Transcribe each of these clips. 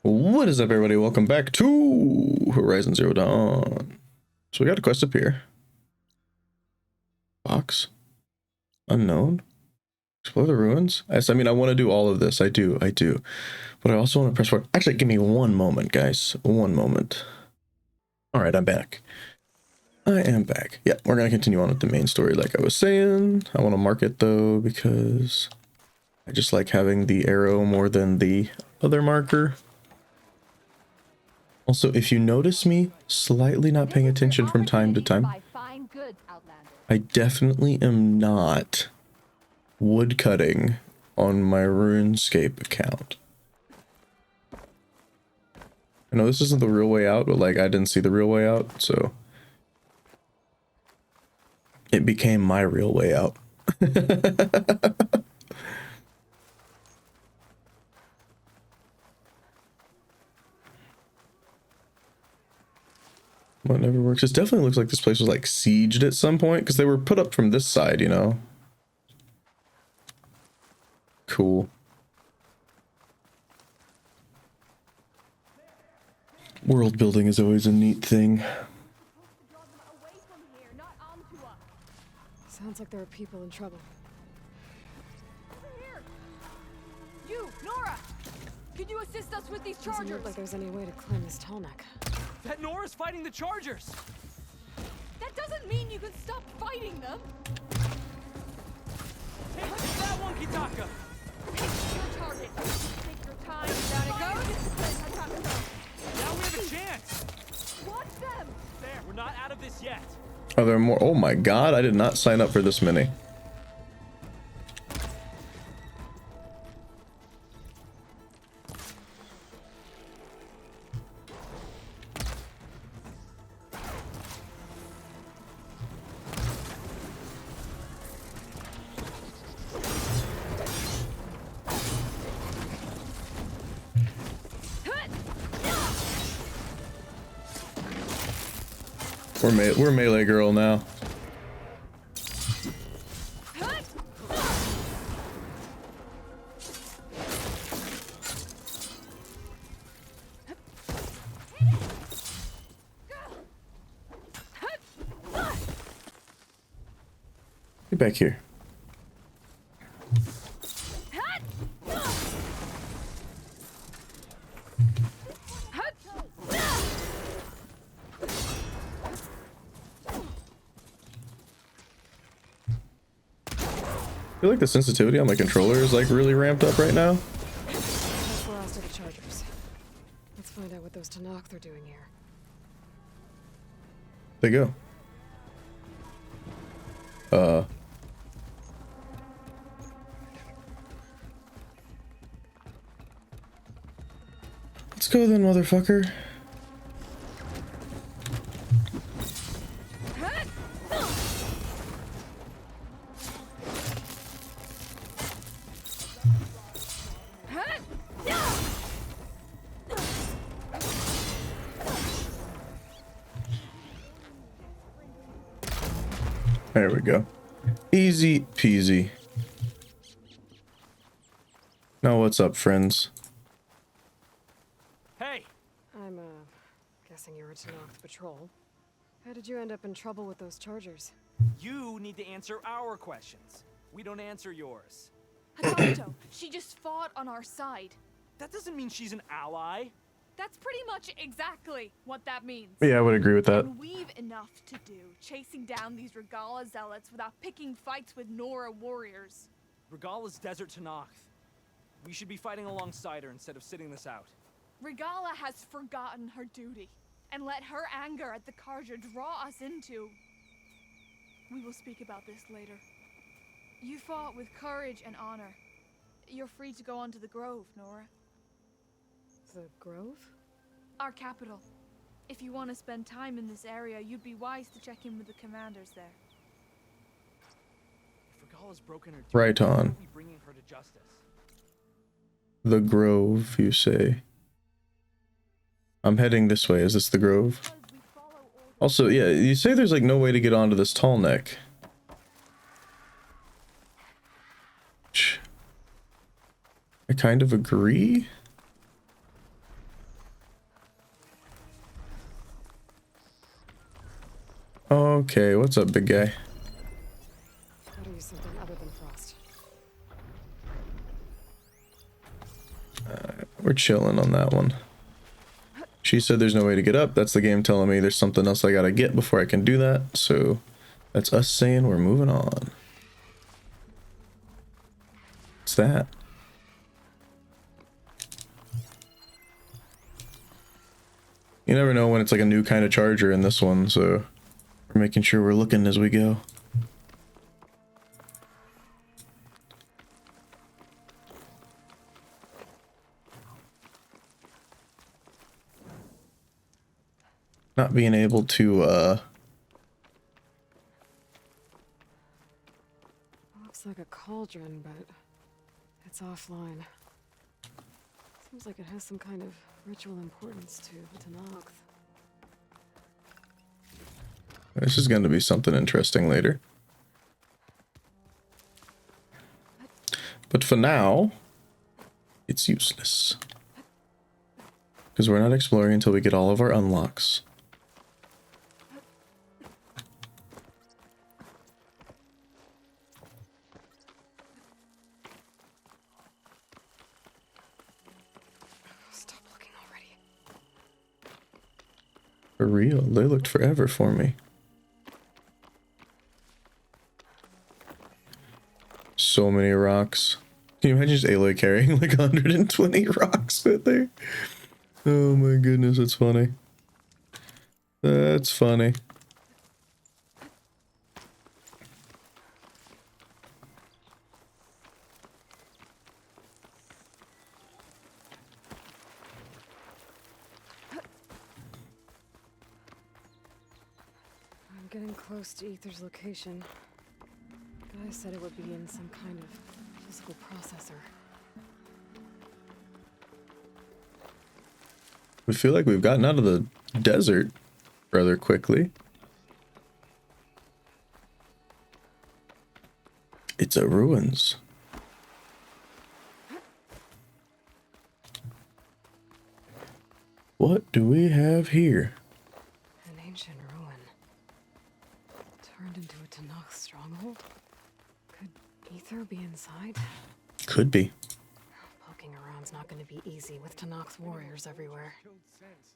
What is up, everybody? Welcome back to Horizon Zero Dawn. So we got a quest up here. Box. Unknown. Explore the ruins. I mean, I want to do all of this. I do. But I also want to press forward. Actually, give me one moment, guys. One moment. All right, I'm back. I am back. Yeah, we're going to continue on with the main story like I was saying. I want to mark it, though, because I just like having the arrow more than the other marker. Also, if you notice me slightly not paying attention from time to time, I definitely am not woodcutting on my RuneScape account. I know this isn't the real way out, but like I didn't see the real way out, so it became my real way out. What never works. It definitely looks like this place was like sieged at some point because they were put up from this side, you know. Cool. World building is always a neat thing. Sounds like there are people in trouble. Over here! You, Nora! Can you assist us with these chargers? Doesn't look like there's any way to climb this tall neck. That Nora's fighting the Chargers! That doesn't mean you can stop fighting them! Take that one, Kitaka! Pick your target. Take your time. Down it goes. Now we have a chance! Watch them! There, we're not out of this yet. Are there more? Oh my god, I did not sign up for this many. We're melee girl now. Get back here. I feel like the sensitivity on my controller is like really ramped up right now. That's the last of the Chargers. Let's find out what those Tanakh are doing here. They go. Let's go then, motherfucker. There we go. Easy peasy. Now what's up, friends? Hey! I'm, guessing you're a Tanakh patrol. How did you end up in trouble with those Chargers? You need to answer our questions. We don't answer yours. Hakato, she just fought on our side. That doesn't mean she's an ally. That's pretty much exactly what that means. Yeah, I would agree with that. And we've enough to do chasing down these Regala zealots without picking fights with Nora warriors. Regala's desert Tanakh. We should be fighting alongside her instead of sitting this out. Regala has forgotten her duty and let her anger at the Carja draw us into... We will speak about this later. You fought with courage and honor. You're free to go on to the Grove, Nora. The Grove? Our capital. If you want to spend time in this area, you'd be wise to check in with the commanders there. If Regala's broken her duty, Right on. why aren't we bringing her to justice? The Grove, you say? I'm heading this way. Is this the Grove? Also, yeah, you say there's like no way to get onto this tall neck. I kind of agree. Okay, what's up, big guy? Gotta use something other than frost. We're chilling on that one. She said there's no way to get up. That's the game telling me there's something else I gotta get before I can do that. So that's us saying we're moving on. What's that? You never know when it's like a new kind of charger in this one, so we're making sure we're looking as we go. Not being able to Looks like a cauldron, but it's offline. Seems like it has some kind of ritual importance to Tenakth. this is going to be something interesting later. But for now, it's useless. Because we're not exploring until we get all of our unlocks. Stop looking already. For real, they looked forever for me. So many rocks. Can you imagine just Aloy carrying like 120 rocks with her? Oh my goodness, that's funny. That's funny. I'm getting close to Ether's location. Guy said it would be in some kind of physical processor. We feel like we've gotten out of the desert rather quickly. It's a ruins. What do we have here? An ancient ruin. Turned into a Tenakth stronghold? Could Ether be inside? Could be. Poking around's not going to be easy with Tenakth's warriors everywhere. Killed since.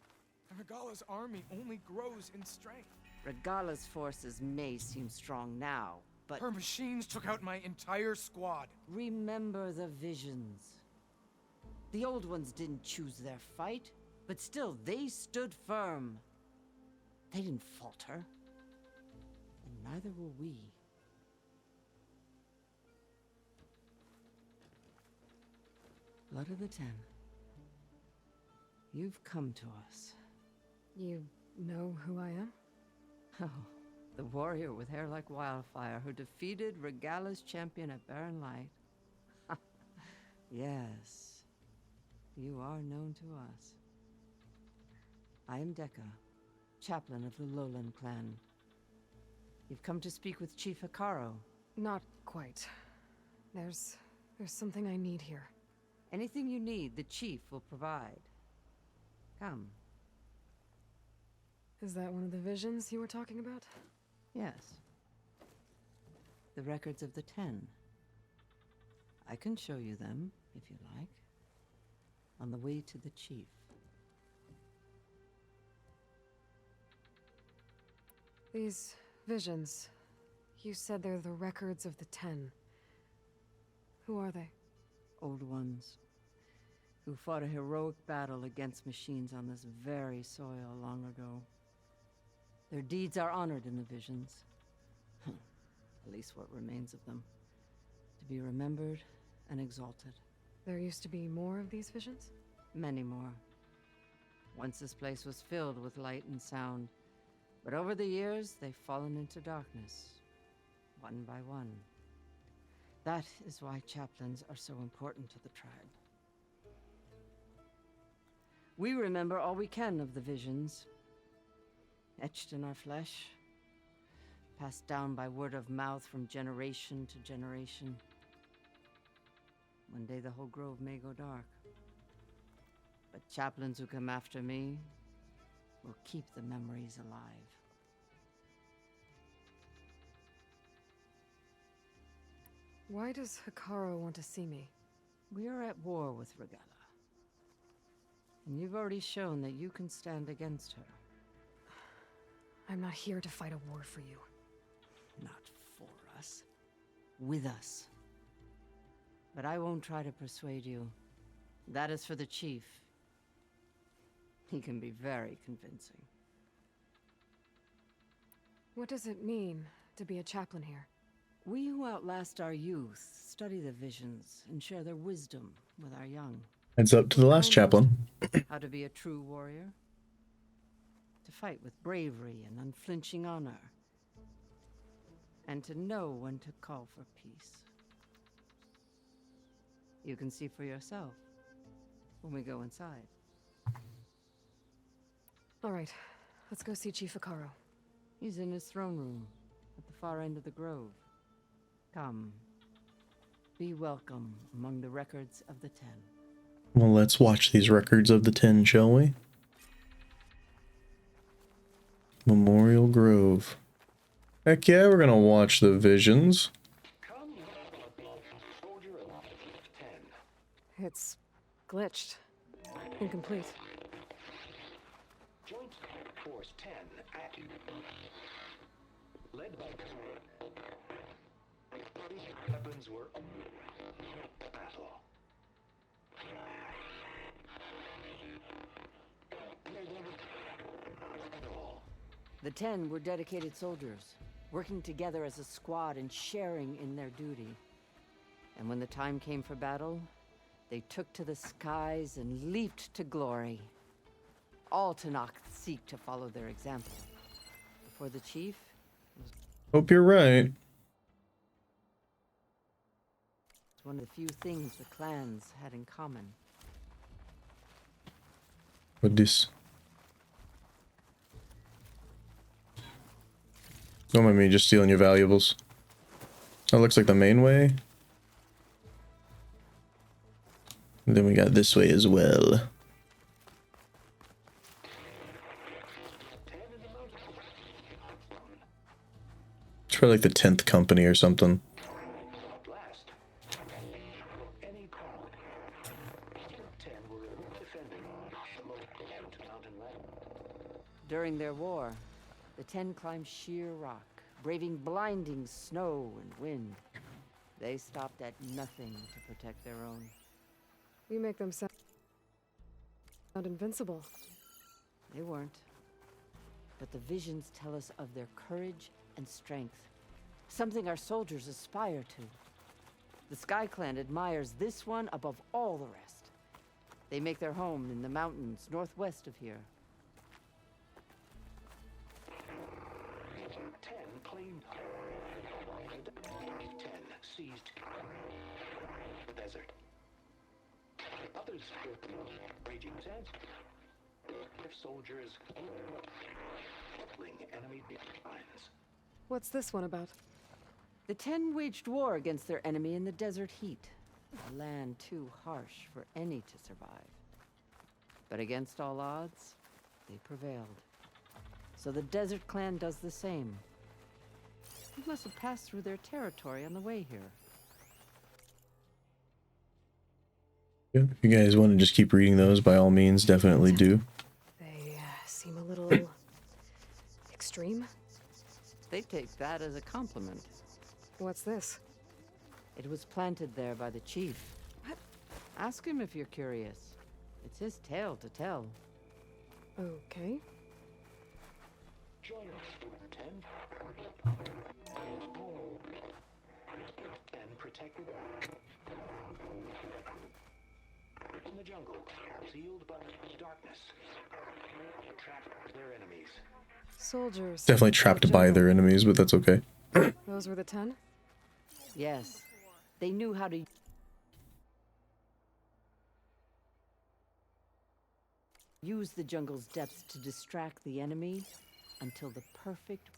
Regala's army only grows in strength. Regala's forces may seem strong now, but Her machines took out my entire squad. remember the visions. The old ones didn't choose their fight, but still they stood firm. They didn't falter. And neither will we. Blood of the Ten. You've come to us. You know who I am? Oh, the warrior with hair like wildfire who defeated Regala's champion at Barren Light. Yes, you are known to us. I am Dekka, chaplain of the Lowland clan. You've come to speak with Chief Hikaru. Not quite. There's something I need here. Anything you need, the chief will provide. Come. Is that one of the visions you were talking about? Yes. The records of the 10. I can show you them, if you like. On the way to the chief. These visions, you said they're the records of the 10. Who are they? Old ones. Who fought a heroic battle against machines on this very soil long ago. Their deeds are honored in the visions. At least what remains of them. To be remembered and exalted. There used to be more of these visions? Many more. Once this place was filled with light and sound. But over the years, they've fallen into darkness. One by one. That is why chaplains are so important to the tribe. We remember all we can of the visions. Etched in our flesh. Passed down by word of mouth from generation to generation. One day the whole grove may go dark. But chaplains who come after me will keep the memories alive. Why does Hikaru want to see me? We are at war with Regalla. And you've already shown that you can stand against her. I'm not here to fight a war for you. Not for us. With us. But I won't try to persuade you. That is for the chief. He can be very convincing. What does it mean to be a chaplain here? We who outlast our youth study the visions and share their wisdom with our young. Heads up to the last chaplain. How to be a true warrior. To fight with bravery and unflinching honor. And to know when to call for peace. You can see for yourself when we go inside. All right, let's go see Chief Hikaru. He's in his throne room at the far end of the grove. Come. Be welcome among the records of the 10. Well, let's watch these records of the 10, shall we? Memorial Grove. Heck yeah, we're gonna watch the visions. It's glitched. Incomplete. Joint Force 10 active. Led by weapons were battle. The 10 were dedicated soldiers, working together as a squad and sharing in their duty. And when the time came for battle, they took to the skies and leaped to glory. All Tanakh seek to follow their example. Before the chief, Hope you're right. it's one of the few things the clans had in common. What this? Don't mind me just stealing your valuables. That looks like the main way. And then we got this way as well. It's probably like the 10th company or something. Last, any 10 were defending the mountain ladder. During their war, the 10 climbed sheer rock, braving blinding snow and wind. They stopped at nothing to protect their own. You make them sound invincible. They weren't. But the visions tell us of their courage and strength. Something our soldiers aspire to. The Sky Clan admires this one above all the rest. They make their home in the mountains northwest of here. 10 claimed. 10 seized the desert. Others raging sands. Soldiers killing enemy lines. What's this one about? The 10 waged war against their enemy in the desert heat, a land too harsh for any to survive. But against all odds, they prevailed. So the Desert Clan does the same. You must have passed through their territory on the way here. Yeah, if you guys want to just keep reading those, by all means, definitely do. They seem a little extreme. They take that as a compliment. What's this? It was planted there by the chief. What? Ask him if you're curious. It's his tale to tell. Okay. Join us, 10. 10 protected. In the jungle, sealed by darkness. Trapped their enemies. Soldiers. Definitely trapped by their enemies, but that's okay. Those were the 10? Yes, they knew how to use the jungle's depths to distract the enemy until the perfect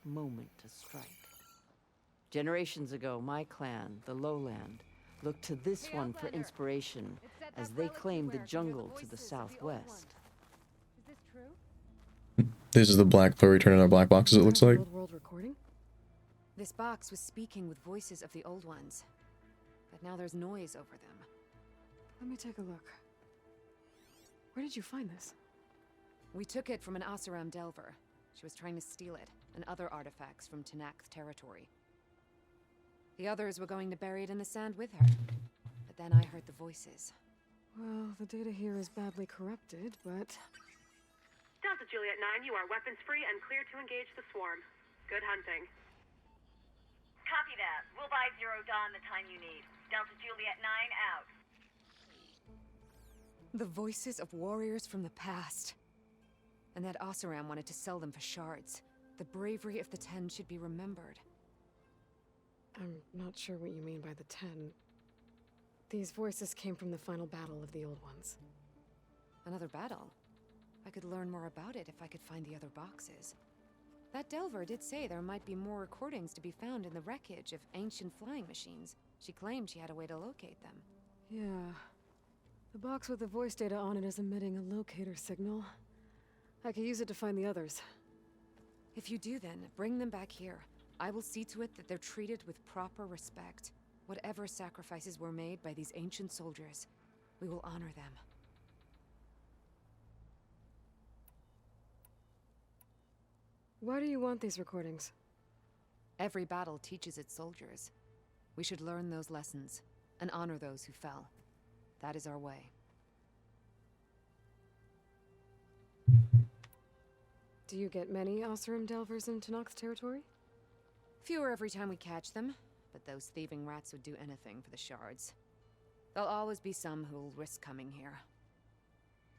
moment to strike. Generations ago, my clan, the Lowland, looked to this one for inspiration as they claimed the jungle to the southwest. Is this true? This is the black, where we turn in our black boxes, it looks like. Old world recording? This box was speaking with voices of the old ones, but now there's noise over them. Let me take a look. Where did you find this? We took it from an Oseram Delver. She was trying to steal it, and other artifacts from Tenakth territory. The others were going to bury it in the sand with her, but then I heard the voices. Well, the data here is badly corrupted, but... Delta Juliet 9, you are weapons-free and clear to engage the swarm. Good hunting. Copy that. We'll buy Zero Dawn the time you need. Delta Juliet 9 out. The voices of warriors from the past. And that Oseram wanted to sell them for shards. The bravery of the Ten should be remembered. I'm not sure what you mean by the Ten. These voices came from the final battle of the Old Ones. Another battle? I could learn more about it if I could find the other boxes. That Delver did say there might be more recordings to be found in the wreckage of ancient flying machines. She claimed she had a way to locate them. Yeah. The box with the voice data on it is emitting a locator signal. I could use it to find the others. If you do then, bring them back here. I will see to it that they're treated with proper respect. Whatever sacrifices were made by these ancient soldiers, we will honor them. Why do you want these recordings? Every battle teaches its soldiers. We should learn those lessons, and honor those who fell. That is our way. Do you get many Oseram Delvers in Tenakth territory? Fewer every time we catch them, but those thieving rats would do anything for the shards. There'll always be some who'll risk coming here.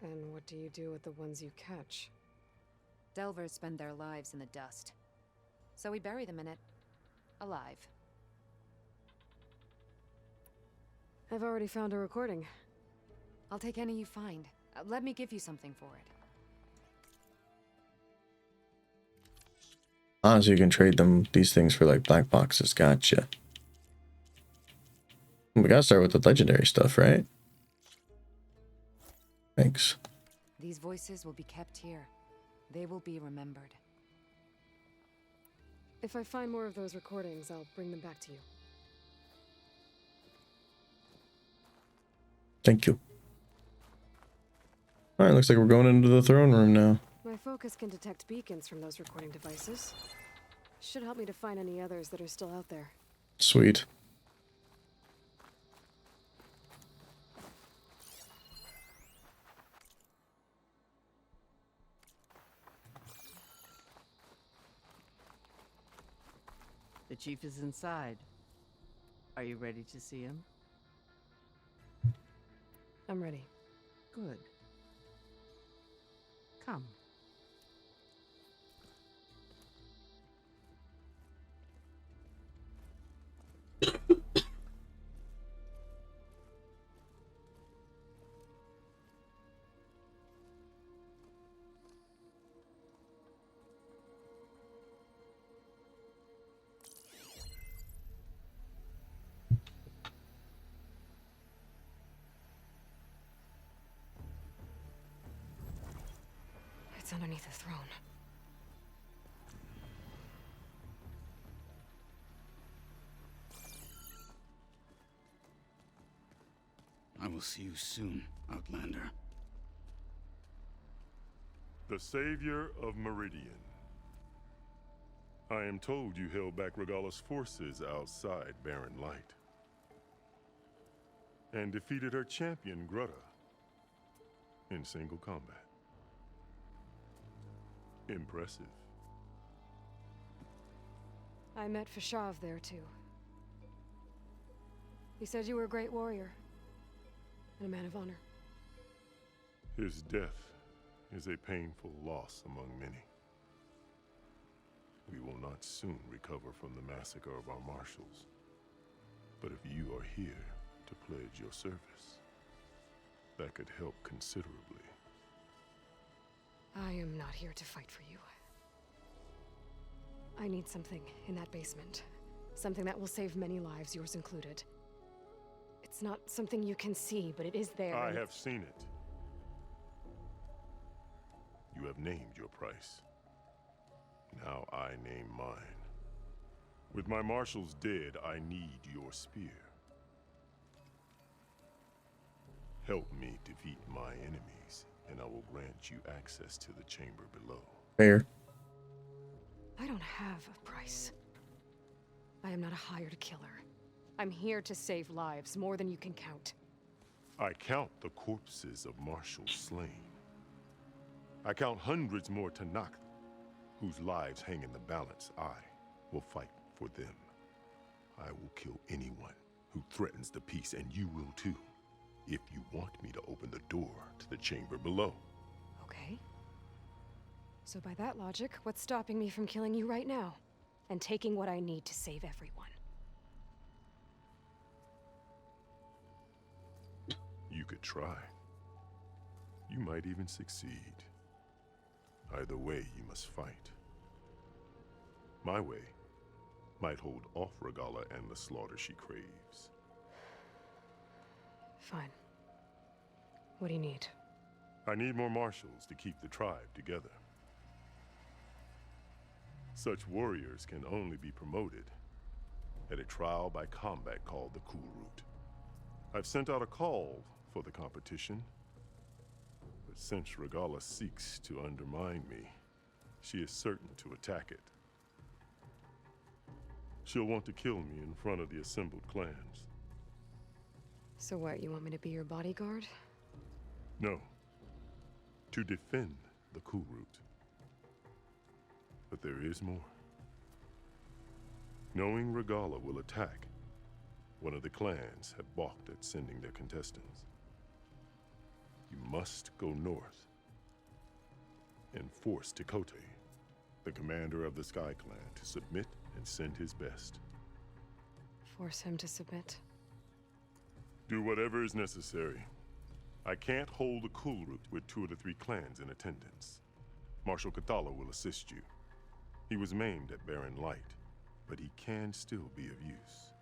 And what do you do with the ones you catch? Delvers spend their lives in the dust. So we bury them in it, alive. I've already found a recording. I'll take any you find. Let me give you something for it. Ah, so you can trade them, these things, for like black boxes. Gotcha. We gotta start with the legendary stuff, right? Thanks. These voices will be kept here. They will be remembered. If I find more of those recordings, I'll bring them back to you. Thank you. Alright, looks like we're going into the throne room now. My focus can detect beacons from those recording devices. Should help me to find any others that are still out there. Sweet. The chief is inside. Are you ready to see him? I'm ready. Good. Come. It's underneath the throne. I will see you soon, Outlander. The savior of Meridian. I am told you held back Regala's forces outside Barren Light. And defeated her champion, Grutta, in single combat. Impressive. I met Fashav there too. He said you were a great warrior. And a man of honor. His death is a painful loss among many. We will not soon recover from the massacre of our marshals. But if you are here to pledge your service, that could help considerably. I am not here to fight for you. I need something in that basement. Something that will save many lives, yours included. It's not something you can see, but it is there. I have seen it. You have named your price. Now I name mine. With my marshals dead, I need your spear. Help me defeat my enemies, and I will grant you access to the chamber below. Fair. I don't have a price. I am not a hired killer. I'm here to save lives, more than you can count. I count the corpses of marshals slain. I count hundreds more Tanakh, whose lives hang in the balance. I will fight for them. I will kill anyone who threatens the peace, and you will too, if you want me to open the door to the chamber below. Okay. So by that logic, what's stopping me from killing you right now? And taking what I need to save everyone? You could try. You might even succeed. Either way, you must fight. My way might hold off Regalla and the slaughter she craves. Fine. What do you need? I need more marshals to keep the tribe together. Such warriors can only be promoted at a trial by combat called the Cool Route. I've sent out a call for the competition, but since Regalla seeks to undermine me, she is certain to attack it. She'll want to kill me in front of the assembled clans. So what, you want me to be your bodyguard? No, to defend the Cool Route. But there is more. Knowing Regalla will attack, one of the clans have balked at sending their contestants. You must go north and force Tekote, the commander of the Sky Clan, to submit and send his best. Force him to submit? Do whatever is necessary. I can't hold the Cool Route with 2 of the 3 clans in attendance. Marshal Cathala will assist you. He was maimed at Barren Light, but he can still be of use.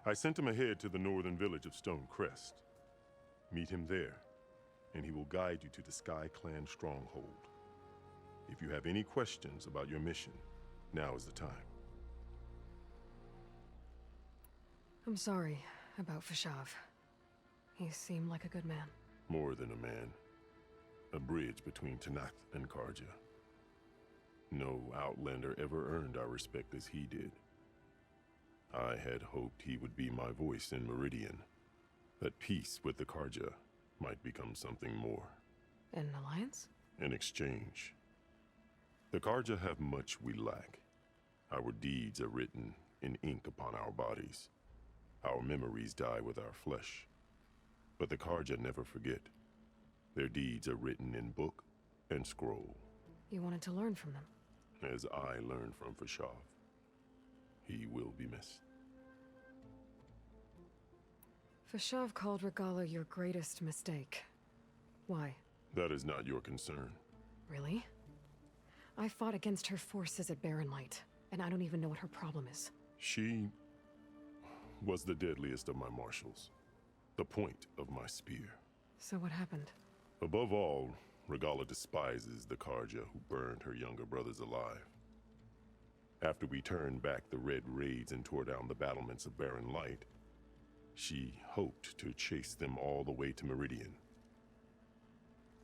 I sent him ahead to the northern village of Stone Crest. Meet him there, and he will guide you to the Sky Clan stronghold. If you have any questions about your mission, now is the time. I'm sorry about Fashav. He seemed like a good man. More than a man. A bridge between Tanakh and Karja. No Outlander ever earned our respect as he did. I had hoped he would be my voice in Meridian, that peace with the Karja might become something more. An alliance? In exchange. The Karja have much we lack. Our deeds are written in ink upon our bodies. Our memories die with our flesh. But the Karja never forget. Their deeds are written in book and scroll. You wanted to learn from them? As I learned from Fashav. He will be missed. Fashav called Regalla your greatest mistake. Why? That is not your concern. Really? I fought against her forces at Barren Light, and I don't even know what her problem is. She was the deadliest of my marshals. The point of my spear. So what happened? Above all, Regalla despises the Karja who burned her younger brothers alive. After we turned back the Red Raids and tore down the battlements of Barren Light, she hoped to chase them all the way to Meridian.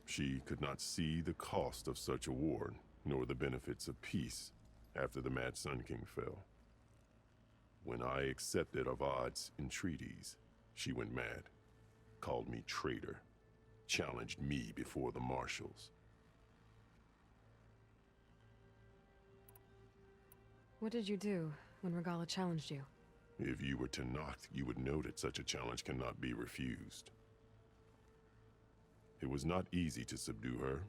She could not see the cost of such a war, nor the benefits of peace after the Mad Sun King fell. When I accepted Avad's entreaties, she went mad, called me traitor, challenged me before the marshals. What did you do when Regalla challenged you? If you were Tanakh, you would know that such a challenge cannot be refused. It was not easy to subdue her.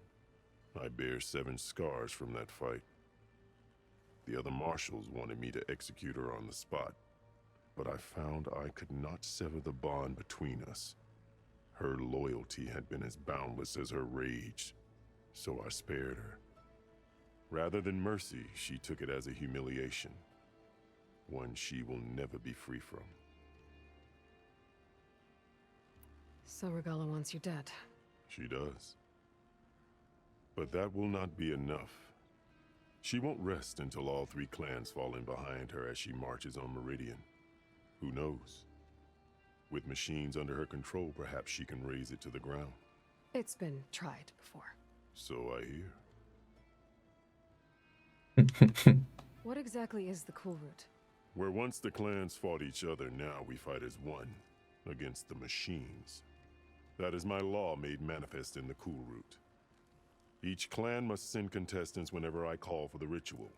I bear 7 scars from that fight. The other marshals wanted me to execute her on the spot, but I found I could not sever the bond between us. Her loyalty had been as boundless as her rage, so I spared her. Rather than mercy, she took it as a humiliation, one she will never be free from. So Regalla wants you dead? She does. But that will not be enough. She won't rest until all 3 clans fall in behind her as she marches on Meridian. Who knows? With machines under her control, perhaps she can raise it to the ground. It's been tried before. So I hear. What exactly is the Cool Route? Where once the clans fought each other, now we fight as one, against the machines. That is my law made manifest in the Cool Route. Each clan must send contestants whenever I call for the ritual.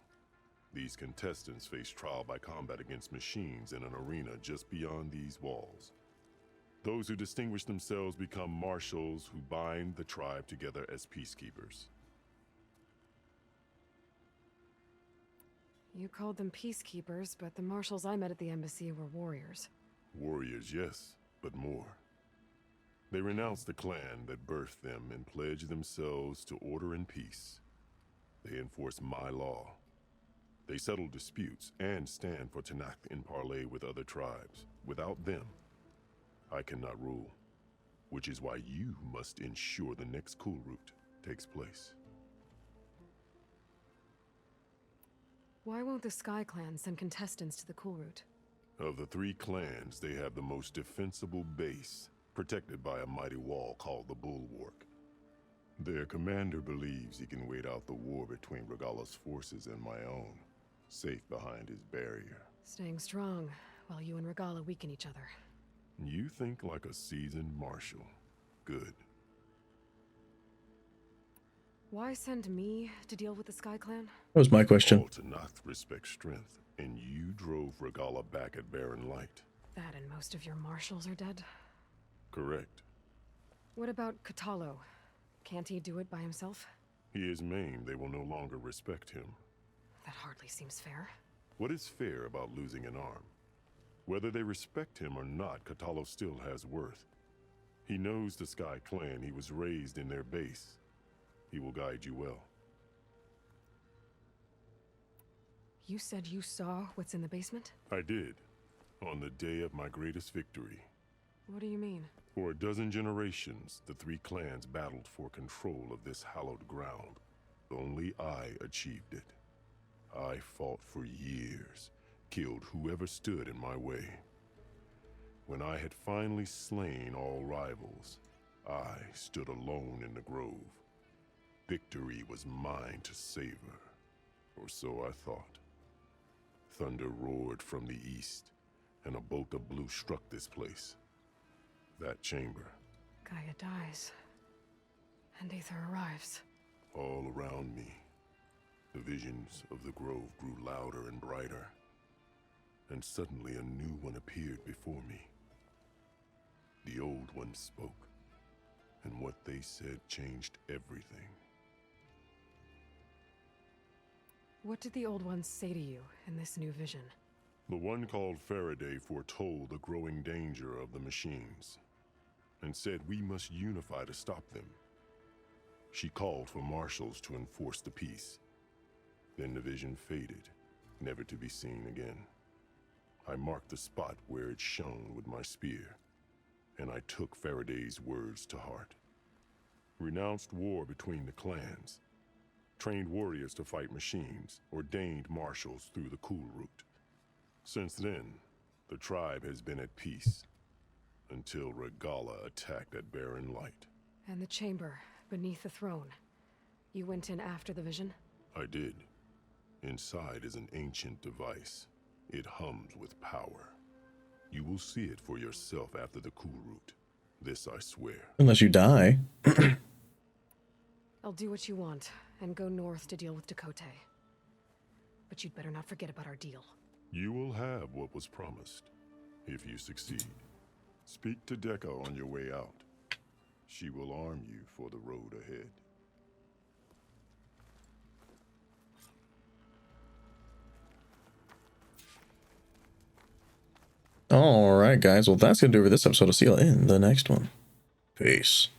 These contestants face trial by combat against machines in an arena just beyond these walls. Those who distinguish themselves become marshals who bind the tribe together as peacekeepers. You called them peacekeepers, but the marshals I met at the embassy were warriors. Warriors, yes, but more. They renounce the clan that birthed them and pledge themselves to order and peace. They enforce my law. They settle disputes and stand for Tanakh in parley with other tribes. Without them, I cannot rule, which is why you must ensure the next Cool Route takes place. Why won't the Sky Clan send contestants to the Cool Route? Of the 3 clans, they have the most defensible base, protected by a mighty wall called the Bulwark. Their commander believes he can wait out the war between Regala's forces and my own, safe behind his barrier. Staying strong, while you and Regala weaken each other. You think like a seasoned marshal. Good. Why send me to deal with the Sky Clan? That was my question. All Tanakh respect strength, and you drove Regala back at Barren Light. That and most of your marshals are dead? Correct. What about Katalo? Can't he do it by himself? He is maimed, they will no longer respect him. That hardly seems fair. What is fair about losing an arm? Whether they respect him or not, Katalo still has worth. He knows the Sky Clan, he was raised in their base. He will guide you well. You said you saw what's in the basement? I did, on the day of my greatest victory. What do you mean? For a dozen generations, the 3 clans battled for control of this hallowed ground. Only I achieved it. I fought for years, killed whoever stood in my way. When I had finally slain all rivals, I stood alone in the grove. Victory was mine to savor, or so I thought. Thunder roared from the east, and a bolt of blue struck this place. That chamber. Gaia dies, and Aether arrives. All around me, the visions of the grove grew louder and brighter, and suddenly a new one appeared before me. The old one spoke, and what they said changed everything. What did the old ones say to you in this new vision? The one called Faraday foretold the growing danger of the machines, and said we must unify to stop them. She called for marshals to enforce the peace. Then the vision faded, never to be seen again. I marked the spot where it shone with my spear, and I took Faraday's words to heart. Renounced war between the clans, trained warriors to fight machines, ordained marshals through the Cool Route. Since then, the tribe has been at peace, until Regala attacked at Barren Light. And the chamber, beneath the throne. You went in after the vision? I did. Inside is an ancient device. It hums with power. You will see it for yourself after the Cool Route. This I swear. Unless you die. I'll do what you want, and go north to deal with Dakota. But you'd better not forget about our deal. You will have what was promised, if you succeed. Speak to Dekka on your way out. She will arm you for the road ahead. Alright, guys. Well, that's going to do it for this episode. I'll see you in the next one. Peace.